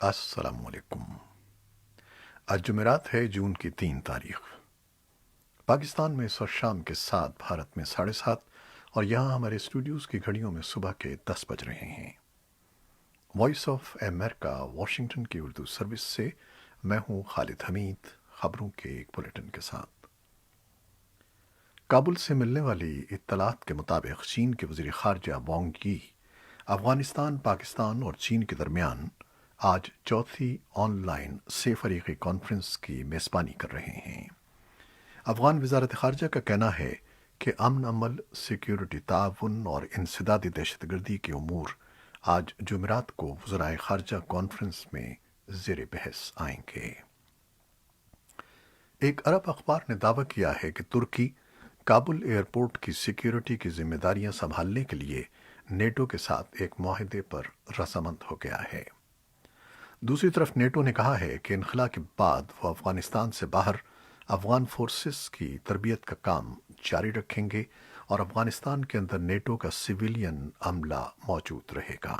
السلام علیکم۔ آج جمعرات ہے، جون کی 3 تاریخ۔ پاکستان میں اس وقت شام کے 7، بھارت میں 7:30، اور یہاں ہمارے اسٹوڈیوز کی گھڑیوں میں صبح کے 10 بج رہے ہیں۔ وائس آف امریکہ واشنگٹن کی اردو سروس سے میں ہوں خالد حمید، خبروں کے ایک بلیٹن کے ساتھ۔ کابل سے ملنے والی اطلاعات کے مطابق چین کے وزیر خارجہ وانگ یی افغانستان، پاکستان اور چین کے درمیان آج چوتھی آن لائن سے فریقی کانفرنس کی میزبانی کر رہے ہیں۔ افغان وزارت خارجہ کا کہنا ہے کہ امن عمل، سیکیورٹی تعاون اور انسدادی دہشت گردی کے امور آج جمعرات کو وزرائے خارجہ کانفرنس میں زیر بحث آئیں گے۔ ایک عرب اخبار نے دعویٰ کیا ہے کہ ترکی کابل ایئرپورٹ کی سیکیورٹی کی ذمہ داریاں سنبھالنے کے لیے نیٹو کے ساتھ ایک معاہدے پر رضامند ہو گیا ہے۔ دوسری طرف نیٹو نے کہا ہے کہ انخلا کے بعد وہ افغانستان سے باہر افغان فورسز کی تربیت کا کام جاری رکھیں گے اور افغانستان کے اندر نیٹو کا سویلین عملہ موجود رہے گا۔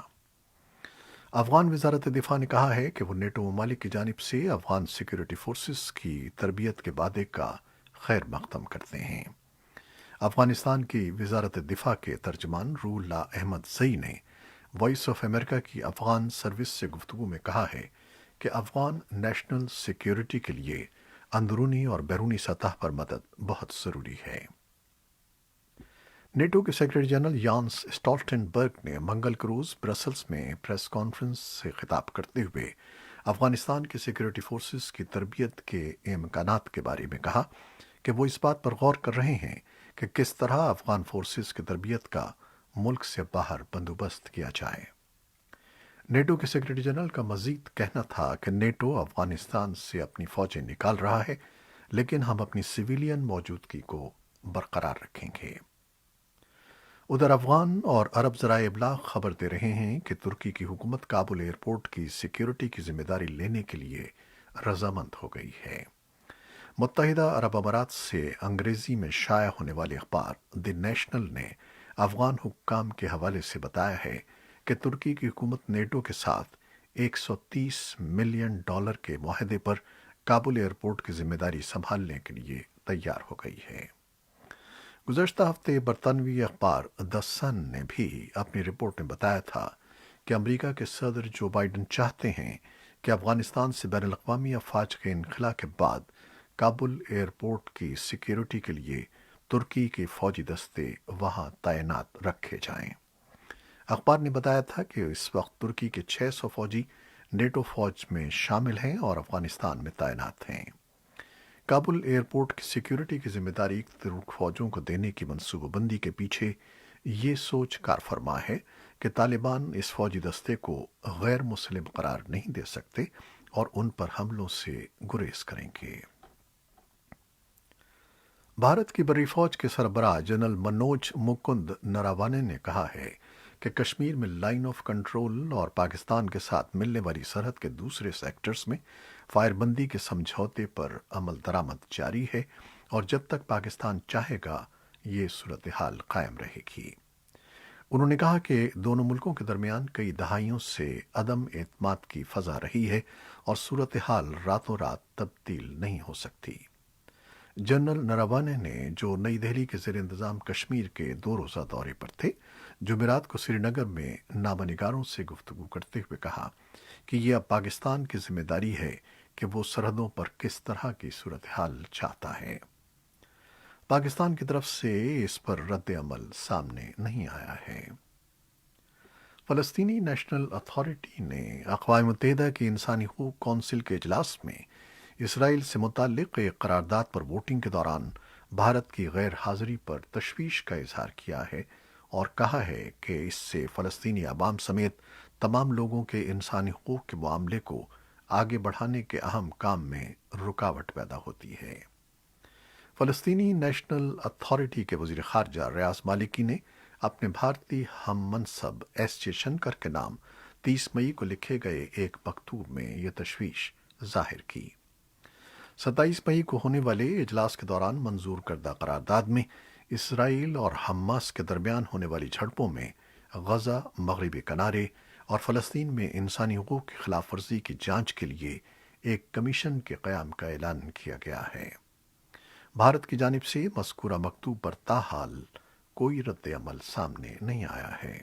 افغان وزارت دفاع نے کہا ہے کہ وہ نیٹو ممالک کی جانب سے افغان سیکیورٹی فورسز کی تربیت کے وعدے کا خیر مقدم کرتے ہیں۔ افغانستان کی وزارت دفاع کے ترجمان روح اللہ احمد زئی نے وائس آف امریکہ کی افغان سروس سے گفتگو میں کہا ہے کہ افغان نیشنل سیکیورٹی کے لیے اندرونی اور بیرونی سطح پر مدد بہت ضروری ہے۔ نیٹو کے سیکرٹری جنرل یانس اسٹالٹنبرگ نے منگل کے روز برسلز میں پریس کانفرنس سے خطاب کرتے ہوئے افغانستان کی سیکیورٹی فورسز کی تربیت کے امکانات کے بارے میں کہا کہ وہ اس بات پر غور کر رہے ہیں کہ کس طرح افغان فورسز کی تربیت کا ملک سے باہر بندوبست کیا جائے۔ نیٹو کے سیکرٹری جنرل کا مزید کہنا تھا کہ نیٹو افغانستان سے اپنی فوجیں نکال رہا ہے، لیکن ہم اپنی سویلین موجودگی کو برقرار رکھیں گے۔ ادھر افغان اور عرب ذرائع ابلاغ خبر دے رہے ہیں کہ ترکی کی حکومت کابل ایئرپورٹ کی سیکیورٹی کی ذمہ داری لینے کے لیے رضامند ہو گئی ہے۔ متحدہ عرب امارات سے انگریزی میں شائع ہونے والے اخبار دی نیشنل نے افغان حکام کے حوالے سے بتایا ہے کہ ترکی کی حکومت نیٹو کے ساتھ $130 ملین کے معاہدے پر کابل ایئرپورٹ کی ذمہ داری سنبھالنے کے لیے تیار ہو گئی ہے۔ گزشتہ ہفتے برطانوی اخبار دی سن نے بھی اپنی رپورٹ میں بتایا تھا کہ امریکہ کے صدر جو بائیڈن چاہتے ہیں کہ افغانستان سے بین الاقوامی افواج کے انخلا کے بعد کابل ایئرپورٹ کی سیکیورٹی کے لیے ترکی کے فوجی دستے وہاں تعینات رکھے جائیں۔ اخبار نے بتایا تھا کہ اس وقت ترکی کے 600 فوجی نیٹو فوج میں شامل ہیں اور افغانستان میں تعینات ہیں۔ کابل ایئرپورٹ کی سیکیورٹی کی ذمہ داری ترک فوجوں کو دینے کی منصوبہ بندی کے پیچھے یہ سوچ کار فرما ہے کہ طالبان اس فوجی دستے کو غیر مسلم قرار نہیں دے سکتے اور ان پر حملوں سے گریز کریں گے۔ بھارت کی بری فوج کے سربراہ جنرل منوج مکند نراوانے نے کہا ہے کہ کشمیر میں لائن آف کنٹرول اور پاکستان کے ساتھ ملنے والی سرحد کے دوسرے سیکٹرز میں فائر بندی کے سمجھوتے پر عمل درآمد جاری ہے اور جب تک پاکستان چاہے گا یہ صورتحال قائم رہے گی۔ انہوں نے کہا کہ دونوں ملکوں کے درمیان کئی دہائیوں سے عدم اعتماد کی فضا رہی ہے اور صورتحال راتوں رات تبدیل نہیں ہو سکتی۔ جنرل نراوانے نے جو نئی دہلی کے زیر انتظام کشمیر کے 2 روزہ دورے پر تھے، جمعرات کو سری نگر میں نامہ نگاروں سے گفتگو کرتے ہوئے کہا کہ یہ اب پاکستان کی ذمہ داری ہے کہ وہ سرحدوں پر کس طرح کی صورتحال چاہتا ہے۔ پاکستان کی طرف سے اس پر رد عمل سامنے نہیں آیا ہے۔ فلسطینی نیشنل اتھارٹی نے اقوام متحدہ کی انسانی حقوق کونسل کے اجلاس میں اسرائیل سے متعلق ایک قرارداد پر ووٹنگ کے دوران بھارت کی غیر حاضری پر تشویش کا اظہار کیا ہے اور کہا ہے کہ اس سے فلسطینی عوام سمیت تمام لوگوں کے انسانی حقوق کے معاملے کو آگے بڑھانے کے اہم کام میں رکاوٹ پیدا ہوتی ہے۔ فلسطینی نیشنل اتھارٹی کے وزیر خارجہ ریاض مالکی نے اپنے بھارتی ہم منصب ایس جے شنکر کے نام 30 مئی کو لکھے گئے ایک مکتوب میں یہ تشویش ظاہر کی۔ 27 مئی کو ہونے والے اجلاس کے دوران منظور کردہ قرارداد میں اسرائیل اور حماس کے درمیان ہونے والی جھڑپوں میں غزہ، مغربی کنارے اور فلسطین میں انسانی حقوق کی خلاف ورزی کی جانچ کے لیے ایک کمیشن کے قیام کا اعلان کیا گیا ہے۔ بھارت کی جانب سے مذکورہ مکتوب پر تاحال کوئی رد عمل سامنے نہیں آیا ہے۔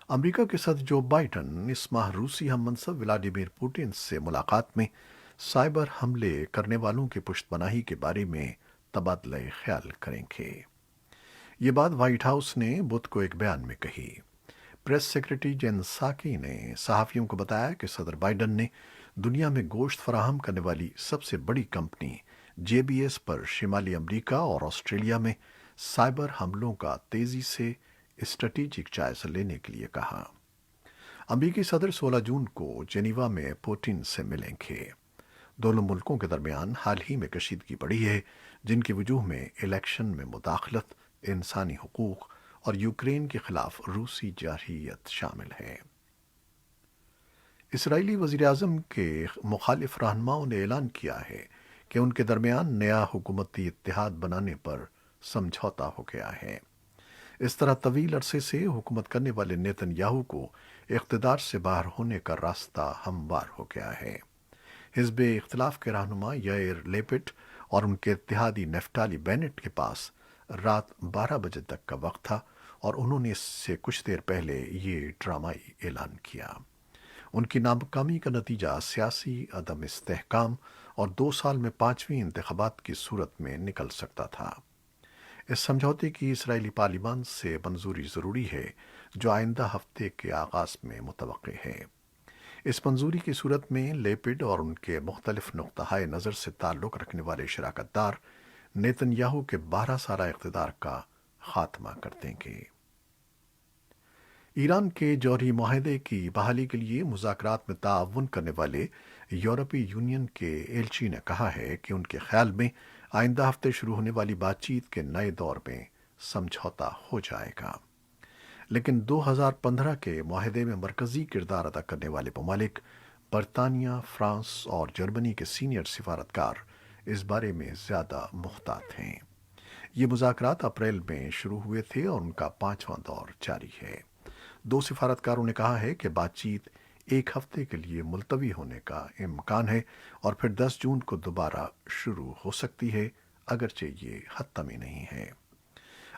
امریکہ کے صدر جو بائیڈن اس ماہ روسی ہم منصب ولادیمیر پوٹن سے ملاقات میں سائبر حملے کرنے والوں کی پشت پناہی کے بارے میں تبادلہ خیال کریں گے۔ یہ بات وائٹ ہاؤس نے بدھ کو ایک بیان میں کہی۔ پریس سیکرٹری جین ساکی نے صحافیوں کو بتایا کہ صدر بائیڈن نے دنیا میں گوشت فراہم کرنے والی سب سے بڑی کمپنی جے بی ایس پر شمالی امریکہ اور آسٹریلیا میں سائبر حملوں کا تیزی سے اسٹریٹجک جائزہ لینے کے لیے کہا۔ امریکی صدر 16 جون کو جنیوا میں پوٹن سے ملیں گے۔ دونوں ملکوں کے درمیان حال ہی میں کشیدگی بڑھی ہے، جن کی وجوہ میں الیکشن میں مداخلت، انسانی حقوق اور یوکرین کے خلاف روسی جارحیت شامل ہے۔ اسرائیلی وزیراعظم کے مخالف رہنماؤں نے اعلان کیا ہے کہ ان کے درمیان نیا حکومتی اتحاد بنانے پر سمجھوتا ہو گیا ہے۔ اس طرح طویل عرصے سے حکومت کرنے والے نیتن یاہو کو اقتدار سے باہر ہونے کا راستہ ہموار ہو گیا ہے۔ حزب اختلاف کے رہنما یائر لیپڈ اور ان کے اتحادی نفتالی بینٹ کے پاس رات 12 بجے تک کا وقت تھا اور انہوں نے اس سے کچھ دیر پہلے یہ ڈرامائی اعلان کیا۔ ان کی ناکامی کا نتیجہ سیاسی عدم استحکام اور 2 سال میں 5ویں انتخابات کی صورت میں نکل سکتا تھا۔ اس سمجھوتے کی اسرائیلی پارلیمان سے منظوری ضروری ہے، جو آئندہ ہفتے کے آغاز میں متوقع ہے۔ اس منظوری کی صورت میں لیپڈ اور ان کے مختلف نقطۂ نظر سے تعلق رکھنے والے شراکت دار نیتن یاہو کے 12 سالہ اقتدار کا خاتمہ کر دیں گے۔ ایران کے جوہری معاہدے کی بحالی کے لیے مذاکرات میں تعاون کرنے والے یورپی یونین کے ایلچی نے کہا ہے کہ ان کے خیال میں آئندہ ہفتے شروع ہونے والی بات چیت کے نئے دور میں سمجھوتا ہو جائے گا، لیکن 2015 کے معاہدے میں مرکزی کردار ادا کرنے والے ممالک برطانیہ، فرانس اور جرمنی کے سینئر سفارتکار اس بارے میں زیادہ محتاط ہیں۔ یہ مذاکرات اپریل میں شروع ہوئے تھے اور ان کا 5واں دور جاری ہے۔ 2 سفارتکاروں نے کہا ہے کہ بات چیت 1 ہفتے کے لیے ملتوی ہونے کا امکان ہے اور پھر 10 جون کو دوبارہ شروع ہو سکتی ہے، اگرچہ یہ حتمی نہیں ہے۔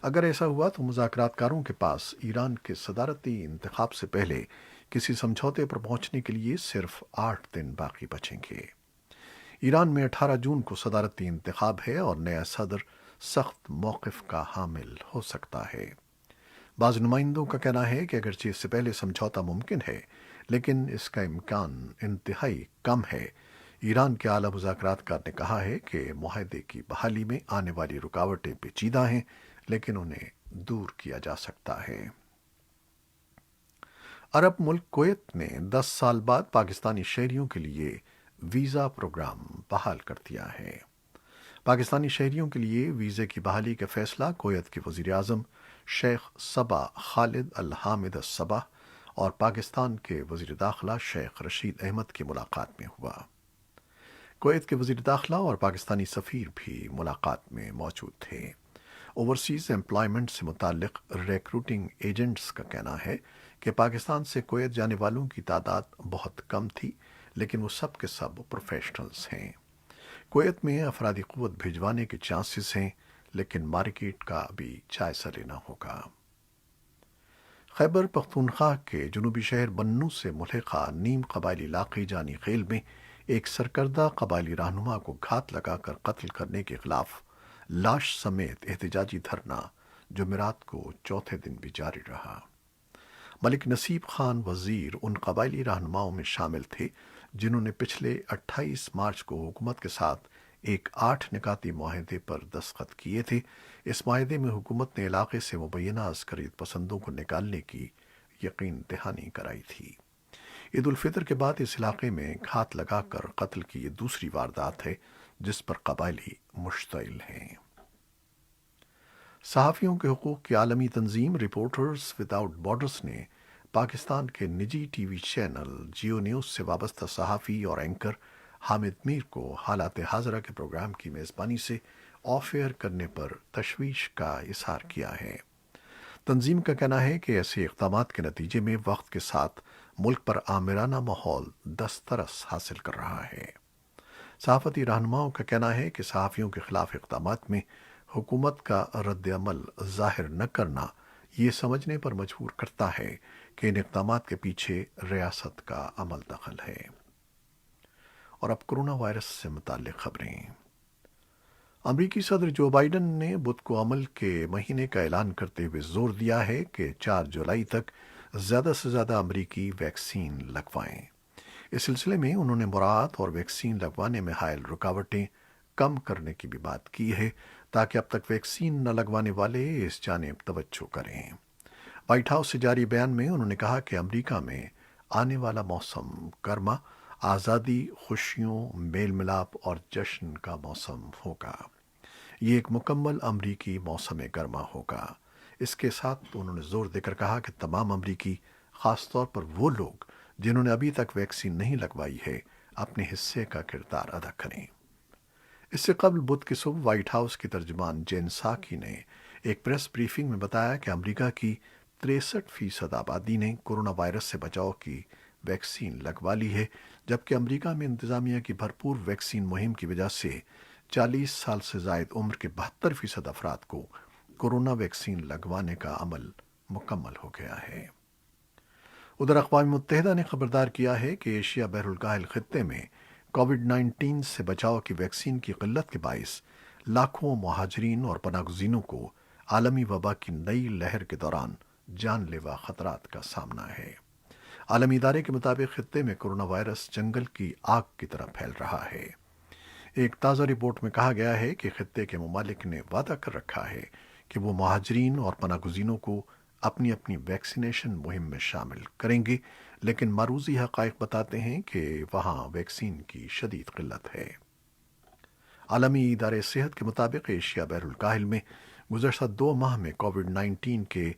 اگر ایسا ہوا تو مذاکرات کاروں کے پاس ایران کے صدارتی انتخاب سے پہلے کسی سمجھوتے پر پہنچنے کے لیے صرف 8 دن باقی بچیں گے۔ ایران میں 18 جون کو صدارتی انتخاب ہے اور نیا صدر سخت موقف کا حامل ہو سکتا ہے۔ بعض نمائندوں کا کہنا ہے کہ اگرچہ اس سے پہلے سمجھوتا ممکن ہے، لیکن اس کا امکان انتہائی کم ہے۔ ایران کے اعلیٰ مذاکرات کار نے کہا ہے کہ معاہدے کی بحالی میں آنے والی رکاوٹیں پیچیدہ ہیں، لیکن انہیں دور کیا جا سکتا ہے۔ عرب ملک کویت نے 10 سال بعد پاکستانی شہریوں کے لیے ویزا پروگرام بحال کر دیا ہے۔ پاکستانی شہریوں کے لیے ویزے کی بحالی کا فیصلہ کویت کے وزیر اعظم شیخ صبا خالد الحامد الصبا اور پاکستان کے وزیر داخلہ شیخ رشید احمد کی ملاقات میں ہوا۔ کویت کے وزیر داخلہ اور پاکستانی سفیر بھی ملاقات میں موجود تھے۔ اوورسیز امپلائمنٹ سے متعلق ریکروٹنگ ایجنٹس کا کہنا ہے کہ پاکستان سے کویت جانے والوں کی تعداد بہت کم تھی، لیکن وہ سب کے سب پروفیشنلز ہیں۔ کویت میں افرادی قوت بھیجوانے کے چانسز ہیں، لیکن مارکیٹ کا بھی جائزہ لینا ہوگا۔ خیبر پختونخوا کے جنوبی شہر بنوں سے ملحقہ نیم قبائلی علاقے جانی خیل میں ایک سرکردہ قبائلی رہنما کو گھات لگا کر قتل کرنے کے خلاف لاش سمیت احتجاجی دھرنا جمعرات کو چوتھے دن بھی جاری رہا۔ ملک نصیب خان وزیر ان قبائلی رہنماؤں میں شامل تھے جنہوں نے پچھلے 28 مارچ کو حکومت کے ساتھ ایک 8 نکاتی معاہدے پر دستخط کیے تھے۔ اس معاہدے میں حکومت نے علاقے سے مبینہ عسکریت پسندوں کو نکالنے کی یقین دہانی کرائی تھی۔ عید الفطر کے بعد اس علاقے میں گھات لگا کر قتل کی یہ دوسری واردات ہے جس پر قبائلی مشتعل ہیں۔ صحافیوں کے حقوق کی عالمی تنظیم رپورٹرز وداؤٹ بارڈرز نے پاکستان کے نجی T V channel Geo News سے وابستہ صحافی اور اینکر حامد میر کو حالات حاضرہ کے پروگرام کی میزبانی سے آف ایئر کرنے پر تشویش کا اظہار کیا ہے۔ تنظیم کا کہنا ہے کہ ایسے اقدامات کے نتیجے میں وقت کے ساتھ ملک پر آمرانہ ماحول دسترس حاصل کر رہا ہے۔ صحافتی رہنماؤں کا کہنا ہے کہ صحافیوں کے خلاف اقدامات میں حکومت کا رد عمل ظاہر نہ کرنا یہ سمجھنے پر مجبور کرتا ہے کہ ان اقدامات کے پیچھے ریاست کا عمل دخل ہے۔ اور اب کرونا وائرس سے متعلق خبریں۔ امریکی صدر جو بائیڈن نے بدھ کو عمل کے مہینے کا اعلان کرتے ہوئے زور دیا ہے کہ 4 جولائی تک زیادہ سے زیادہ امریکی ویکسین لگوائیں۔ اس سلسلے میں انہوں نے مراعات اور ویکسین لگوانے میں حائل رکاوٹیں کم کرنے کی بھی بات کی ہے تاکہ اب تک ویکسین نہ لگوانے والے اس جانب توجہ کریں۔ وائٹ ہاؤس سے جاری بیان میں انہوں نے کہا کہ امریکہ میں آنے والا موسم گرما، آزادی، خوشیوں، میل ملاپ اور جشن کا موسم ہوگا۔ یہ ایک مکمل امریکی موسم گرما ہوگا۔ اس کے ساتھ انہوں نے زور دے کر کہا کہ تمام امریکی، خاص طور پر وہ لوگ جنہوں نے ابھی تک ویکسین نہیں لگوائی ہے، اپنے حصے کا کردار ادا کریں۔ اس سے قبل بدھ کی صبح وائٹ ہاؤس کی ترجمان جین ساکی نے ایک پریس بریفنگ میں بتایا کہ امریکہ کی 63% آبادی نے کرونا وائرس سے بچاؤ کی ویکسین لگوا لی ہے، جبکہ امریکہ میں انتظامیہ کی بھرپور ویکسین مہم کی وجہ سے 40 سال سے زائد عمر کے 72% افراد کو کورونا ویکسین لگوانے کا عمل مکمل ہو گیا ہے۔ ادھر اقوام متحدہ نے خبردار کیا ہے کہ ایشیا بحر الکاہل خطے میں کووڈ 19 سے بچاؤ کی ویکسین کی قلت کے باعث لاکھوں مہاجرین اور پناہ گزینوں کو عالمی وبا کی نئی لہر کے دوران جان لیوا خطرات کا سامنا ہے۔ عالمی ادارے کے مطابق خطے میں کرونا وائرس جنگل کی آگ کی طرح پھیل رہا ہے۔ ایک تازہ رپورٹ میں کہا گیا ہے کہ خطے کے ممالک نے وعدہ کر رکھا ہے کہ وہ مہاجرین اور پناہ گزینوں کو اپنی اپنی ویکسینیشن مہم میں شامل کریں گے، لیکن معروضی حقائق بتاتے ہیں کہ وہاں ویکسین کی شدید قلت ہے۔ عالمی ادارے صحت کے مطابق ایشیا بحر الکاہل میں گزشتہ 2 ماہ میں کووڈ 19 کے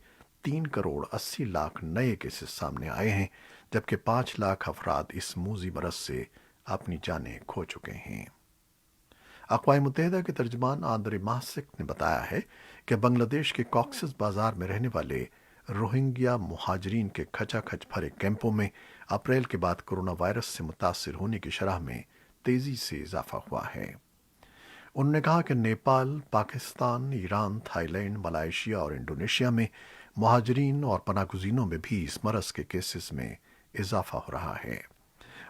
3 کروڑ 80 لاکھ نئے کیسز سامنے آئے ہیں، جبکہ 5 لاکھ افراد اس موذی مرض سے اپنی جانیں کھو چکے ہیں۔ اقوام متحدہ کے ترجمان آندرے ماسک نے بتایا ہے کہ بنگلہ دیش کے کاکسس بازار میں رہنے والے روہنگیا مہاجرین کے کھچا کھچ بھرے کیمپوں میں اپریل کے بعد کرونا وائرس سے متاثر ہونے کی شرح میں تیزی سے اضافہ ہوا ہے۔ انہوں نے کہا کہ Nepal, Pakistan, Iran, Thailand, Malaysia اور انڈونیشیا میں مہاجرین اور پناہ گزینوں میں بھی اس مرض کے کیسز میں اضافہ ہو رہا ہے۔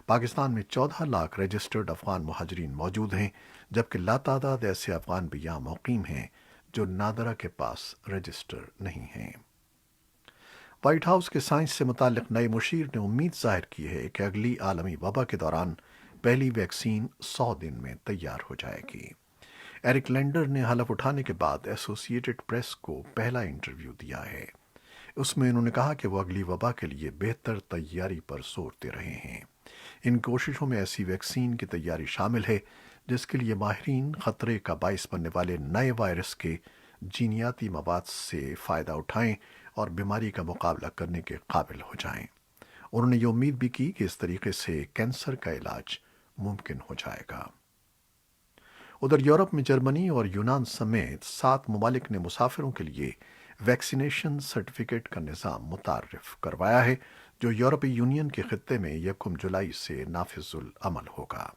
پاکستان میں 14 لاکھ رجسٹرڈ افغان مہاجرین موجود ہیں، جبکہ لاتعداد ایسے افغان بھی یہاں مقیم ہیں جو نادرا کے پاس رجسٹر نہیں ہیں۔ وائٹ ہاؤس کے سائنس سے متعلق نئے مشیر نے امید ظاہر کی ہے کہ اگلی عالمی وبا کے دوران پہلی ویکسین 100 دن میں تیار ہو جائے گی۔ ایرک لینڈر نے حلف اٹھانے کے بعد ایسوسی ایٹڈ پریس کو پہلا انٹرویو دیا ہے۔ اس میں انہوں نے کہا کہ وہ اگلی وبا کے لیے بہتر تیاری پر زور دے رہے ہیں۔ ان کوششوں میں ایسی ویکسین کی تیاری شامل ہے جس کے لیے ماہرین خطرے کا باعث بننے والے نئے وائرس کے جینیاتی مواد سے فائدہ اٹھائیں اور بیماری کا مقابلہ کرنے کے قابل ہو جائیں۔ انہوں نے یہ امید بھی کی کہ اس طریقے سے کینسر کا علاج ممکن ہو جائے گا۔ ادھر یورپ میں جرمنی اور یونان سمیت 7 ممالک نے مسافروں کے لیے ویکسینیشن سرٹیفکیٹ کا نظام متعارف کروایا ہے، جو یورپی یونین کے خطے میں 1 جولائی سے نافذ العمل ہوگا۔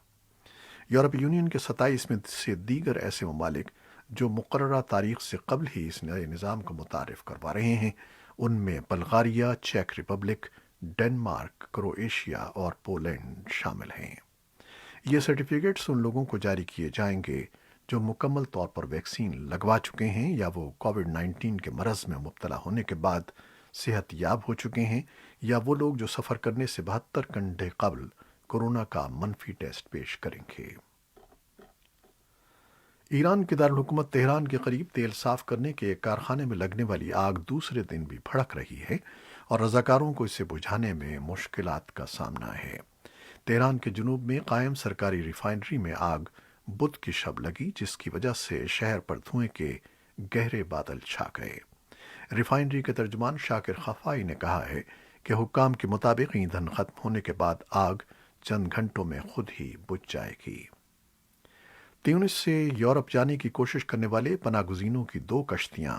یورپی یونین کے 27 میں سے دیگر ایسے ممالک جو مقررہ تاریخ سے قبل ہی اس نئے نظام کو متعارف کروا رہے ہیں، ان میں بلغاریہ، چیک ریپبلک، ڈنمارک، کروئیشیا اور پولینڈ شامل ہیں۔ یہ سرٹیفکیٹس ان لوگوں کو جاری کیے جائیں گے جو مکمل طور پر ویکسین لگوا چکے ہیں یا وہ کووڈ 19 کے مرض میں مبتلا ہونے کے بعد صحت یاب ہو چکے ہیں، یا وہ لوگ جو سفر کرنے سے 72 گھنٹے قبل کورونا کا منفی ٹیسٹ پیش کریں گے۔ ایران کے دارالحکومت تہران کے قریب تیل صاف کرنے کے ایک کارخانے میں لگنے والی آگ دوسرے دن بھی بھڑک رہی ہے اور رضاکاروں کو اسے بجھانے میں مشکلات کا سامنا ہے۔ تہران کے جنوب میں قائم سرکاری ریفائنری میں آگ بدھ کی شب لگی، جس کی وجہ سے شہر پر دھوئیں کے گہرے بادل چھا گئے۔ ریفائنری کے ترجمان شاکر خفائی نے کہا ہے کہ حکام کے مطابق ایندھن ختم ہونے کے بعد آگ چند گھنٹوں میں خود ہی بجھ جائے گی۔ تیونس سے یورپ جانے کی کوشش کرنے والے پناہ گزینوں کی 2 کشتیاں